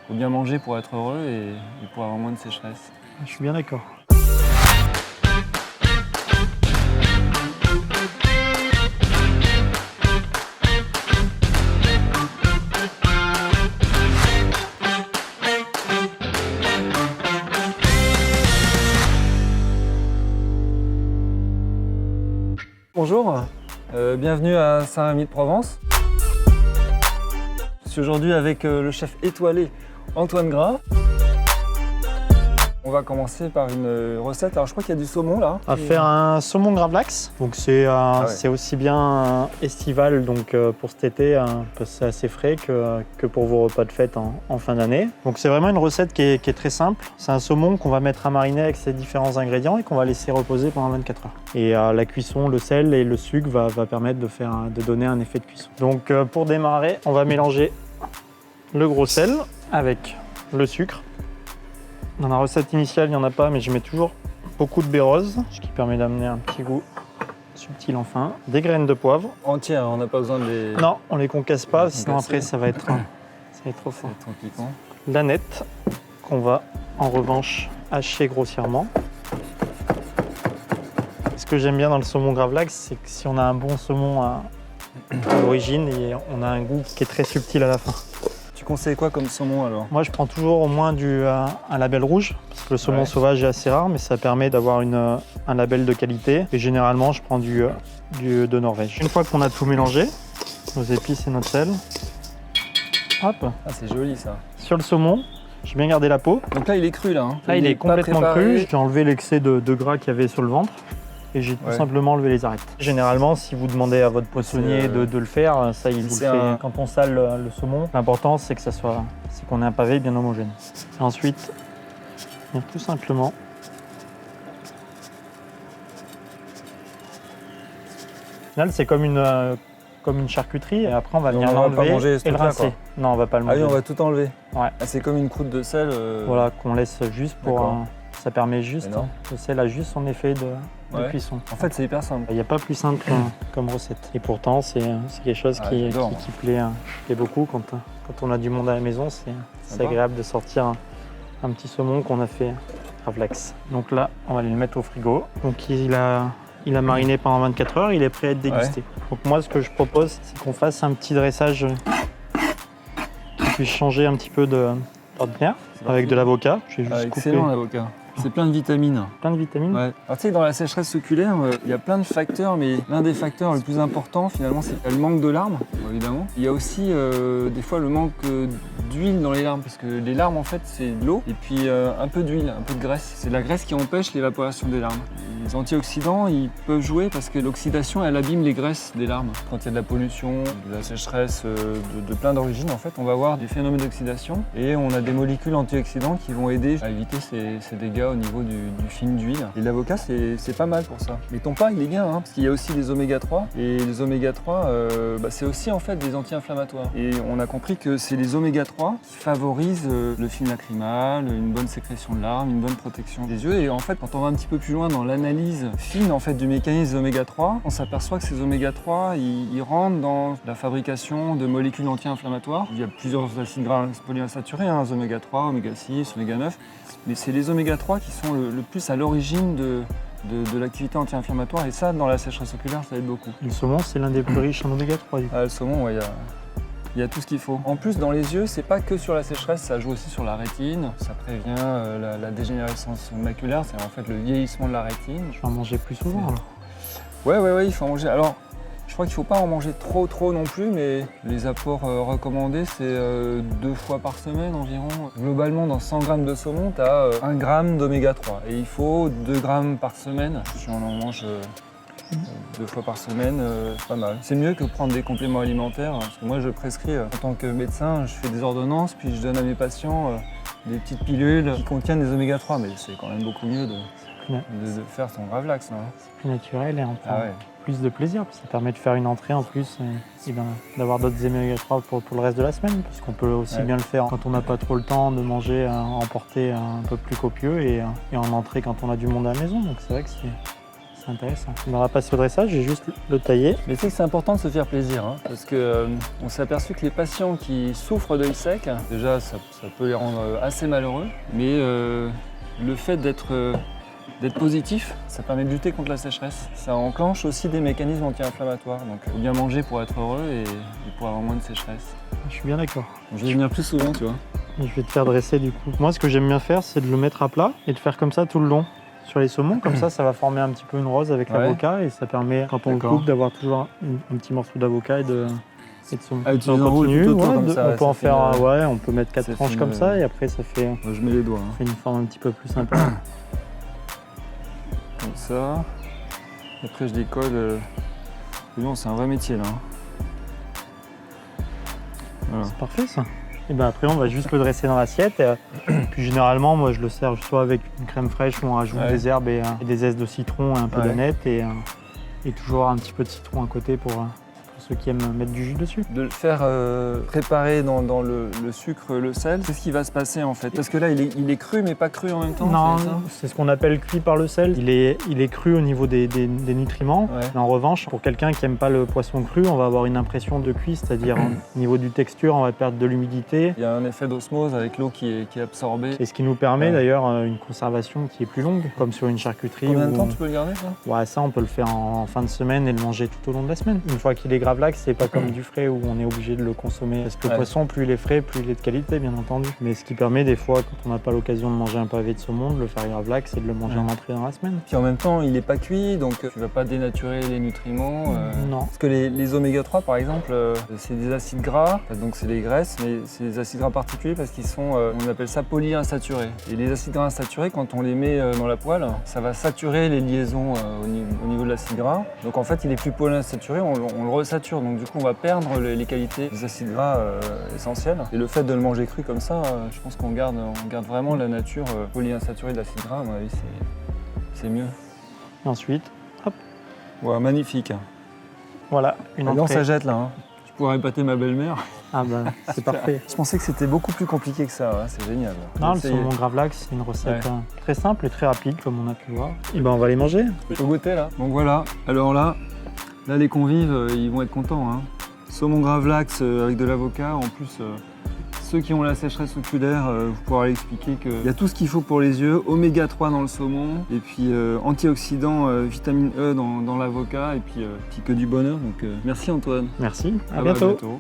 faut bien manger pour être heureux et pour avoir moins de sécheresse. Je suis bien d'accord. Bonjour, bienvenue à Saint-Rémy-de-Provence. Je suis aujourd'hui avec le chef étoilé Antoine Gras. On va commencer par une recette. Alors je crois qu'il y a du saumon là. On va faire un saumon gravlax. Donc c'est aussi bien estival donc, pour cet été, parce que c'est assez frais, que pour vos repas de fête en fin d'année. Donc c'est vraiment une recette qui est très simple. C'est un saumon qu'on va mettre à mariner avec ses différents ingrédients et qu'on va laisser reposer pendant 24 heures. Et la cuisson, le sel et le sucre va permettre de donner un effet de cuisson. Donc pour démarrer, on va mélanger le gros sel avec le sucre. Dans la recette initiale, il n'y en a pas, mais je mets toujours beaucoup de bérose, ce qui permet d'amener un petit goût subtil enfin. Des graines de poivre. Entières, on n'a pas besoin de les... Non, on les concasse pas, sinon après ça va être trop fort. C'est trop piquant. L'aneth, qu'on va en revanche hacher grossièrement. Ce que j'aime bien dans le saumon gravlax, c'est que si on a un bon saumon à l'origine, on a un goût qui est très subtil à la fin. Tu conseilles quoi comme saumon alors? Moi, je prends toujours au moins un label rouge, parce que le saumon sauvage est assez rare, mais ça permet d'avoir un label de qualité. Et généralement, je prends de Norvège. Une fois qu'on a tout mélangé, nos épices et notre sel, hop. Ah, c'est joli ça. Sur le saumon, j'ai bien gardé la peau. Donc là, il est cru là. Hein. Là, il est complètement cru. J'ai enlevé l'excès de gras qu'il y avait sur le ventre. Et j'ai tout simplement enlevé les arêtes. Généralement, si vous demandez à votre poissonnier de le faire, ça il vous le fait. Quand on sale le saumon, l'important c'est qu'on ait un pavé bien homogène. Et ensuite, venir tout simplement au final, c'est comme une charcuterie. Et après, on va venir l'enlever et le rincer. Non, on va pas le manger. Ah oui, on va tout enlever. Ouais. Ah, c'est comme une croûte de sel. Voilà, qu'on laisse juste pour. Ça permet juste. Le sel a juste son effet de cuisson. En fait, c'est hyper simple. Il n'y a pas plus simple comme recette. Et pourtant, c'est quelque chose qui plaît beaucoup quand on a du monde à la maison. C'est agréable de sortir un petit saumon qu'on a fait gravlax. Donc là, on va aller le mettre au frigo. Donc il a mariné pendant 24 heures, il est prêt à être dégusté. Donc moi, ce que je propose, c'est qu'on fasse un petit dressage qui puisse changer un petit peu d'ordinaire avec de l'avocat. Excellent l'avocat. C'est plein de vitamines. Plein de vitamines. Ouais. Alors, tu sais, dans la sécheresse oculaire, il y a plein de facteurs, mais l'un des facteurs le plus important, finalement, c'est le manque de larmes, évidemment. Il y a aussi, des fois, le manque d'huile dans les larmes, parce que les larmes, en fait, c'est de l'eau, et puis un peu d'huile, un peu de graisse. C'est la graisse qui empêche l'évaporation des larmes. Les antioxydants, ils peuvent jouer parce que l'oxydation, elle abîme les graisses des larmes. Quand il y a de la pollution, de la sécheresse de plein d'origines, en fait, on va avoir des phénomènes d'oxydation, et on a des molécules antioxydants qui vont aider à éviter ces dégâts au niveau du film d'huile. Et l'avocat, c'est pas mal pour ça. Mais ton pain, il est bien, parce qu'il y a aussi des oméga 3. Et les oméga 3, c'est aussi en fait des anti-inflammatoires. Et on a compris que c'est les oméga 3 qui favorisent le film lacrymal, une bonne sécrétion de larmes, une bonne protection des yeux. Et en fait, quand on va un petit peu plus loin dans l'analyse fine en fait, du mécanisme des oméga 3, on s'aperçoit que ces oméga 3, ils rentrent dans la fabrication de molécules anti-inflammatoires. Il y a plusieurs acides gras polyinsaturés, oméga 3, oméga 6, oméga 9. Mais c'est les oméga 3 qui sont le plus à l'origine de l'activité anti-inflammatoire et ça, dans la sécheresse oculaire, ça aide beaucoup. Le saumon, c'est l'un des plus riches en oméga 3 du coup. Le saumon, il y a tout ce qu'il faut. En plus, dans les yeux, c'est pas que sur la sécheresse, ça joue aussi sur la rétine. Ça prévient la dégénérescence maculaire, c'est en fait le vieillissement de la rétine. Je vais en manger plus souvent alors. Ouais, il faut en manger. Alors, je crois qu'il ne faut pas en manger trop non plus, mais les apports recommandés, c'est 2 fois par semaine environ. Globalement, dans 100 grammes de saumon, tu as 1 gramme d'oméga 3. Et il faut 2 grammes par semaine. Si on en mange 2 fois par semaine, c'est pas mal. C'est mieux que prendre des compléments alimentaires, parce que moi, je prescris en tant que médecin, je fais des ordonnances, puis je donne à mes patients des petites pilules qui contiennent des oméga 3, mais c'est quand même beaucoup mieux de faire son gravlax. C'est plus naturel et on prend plus de plaisir, parce que ça permet de faire une entrée en plus et d'avoir d'autres oméga 3 pour le reste de la semaine, parce qu'on peut aussi bien le faire quand on n'a pas trop le temps de manger, emporter un peu plus copieux et en entrée quand on a du monde à la maison. Donc c'est vrai que c'est intéressant. On va passer au dressage, j'ai juste le tailler. Mais tu sais que c'est important de se faire plaisir, hein, parce que on s'est aperçu que les patients qui souffrent d'œil sec, déjà ça peut les rendre assez malheureux, mais le fait d'être positif, ça permet de lutter contre la sécheresse. Ça enclenche aussi des mécanismes anti-inflammatoires, donc il faut bien manger pour être heureux et pour avoir moins de sécheresse. Je suis bien d'accord. Je vais venir plus souvent, tu vois. Je vais te faire dresser du coup. Moi, ce que j'aime bien faire, c'est de le mettre à plat et de faire comme ça tout le long sur les saumons. Comme ça va former un petit peu une rose avec l'avocat et ça permet, quand on le coupe, d'avoir toujours un petit morceau d'avocat et de saumon. Ah, tu continue, comme ça, on peut en faire, on peut mettre 4 tranches comme ça et après ça fait, je mets les doigts. Ça fait une forme un petit peu plus sympa. Comme ça. Après je décolle. Non, c'est un vrai métier là. Voilà. C'est parfait ça. Et ben après on va juste le dresser dans l'assiette. Puis généralement moi je le sers soit avec une crème fraîche où on rajoute des herbes et des zestes de citron et un peu d'aneth et toujours un petit peu de citron à côté pour ceux qui aiment mettre du jus dessus. De le faire préparer dans le sucre, le sel, c'est ce qui va se passer en fait. Parce que là il est cru mais pas cru en même temps. Non, c'est ce qu'on appelle cuit par le sel. Il est cru au niveau des nutriments. Mais en revanche, pour quelqu'un qui n'aime pas le poisson cru, on va avoir une impression de cuit, c'est-à-dire au niveau du texture, on va perdre de l'humidité. Il y a un effet d'osmose avec l'eau qui est absorbée. Et ce qui nous permet d'ailleurs une conservation qui est plus longue, comme sur une charcuterie. Combien de temps tu peux le garder ça? Ça on peut le faire en fin de semaine et le manger tout au long de la semaine. Une fois qu'il est gravlax, c'est pas comme du frais où on est obligé de le consommer. Parce que le poisson, plus il est frais, plus il est de qualité, bien entendu. Mais ce qui permet des fois, quand on n'a pas l'occasion de manger un pavé de saumon, de le faire gravlax et de le manger en entrée dans la semaine. Puis en même temps, il n'est pas cuit, donc tu vas pas dénaturer les nutriments. Non. Parce que les oméga 3, par exemple, c'est des acides gras, donc c'est des graisses, mais c'est des acides gras particuliers parce qu'ils sont, on appelle ça polyinsaturés. Et les acides gras insaturés, quand on les met dans la poêle, ça va saturer les liaisons au niveau de l'acide gras. Donc en fait, il est plus polyinsaturé, on le resature. Donc du coup, on va perdre les qualités des acides gras essentiels. Et le fait de le manger cru comme ça, je pense qu'on garde vraiment la nature polyinsaturée de l'acide gras. À mon avis, c'est mieux. Et ensuite, hop. Ouais, magnifique. Voilà, une entrée. Non, ça jette là. Hein. Je pourrais épater ma belle-mère. Ah bah, c'est parfait. Je pensais que c'était beaucoup plus compliqué que ça, hein. C'est génial. Non, le saumon gravlax, c'est une recette très simple et très rapide, comme on a pu voir. Et ben, on va les manger. Il faut goûter là. Donc voilà, alors là les convives, ils vont être contents. Hein. Saumon gravlax avec de l'avocat. En plus, ceux qui ont la sécheresse oculaire, vous pourrez l'expliquer qu'il y a tout ce qu'il faut pour les yeux. Oméga 3 dans le saumon, et puis antioxydants, vitamine E dans l'avocat, et puis que du bonheur. Donc merci Antoine. Merci, à bientôt. À bientôt.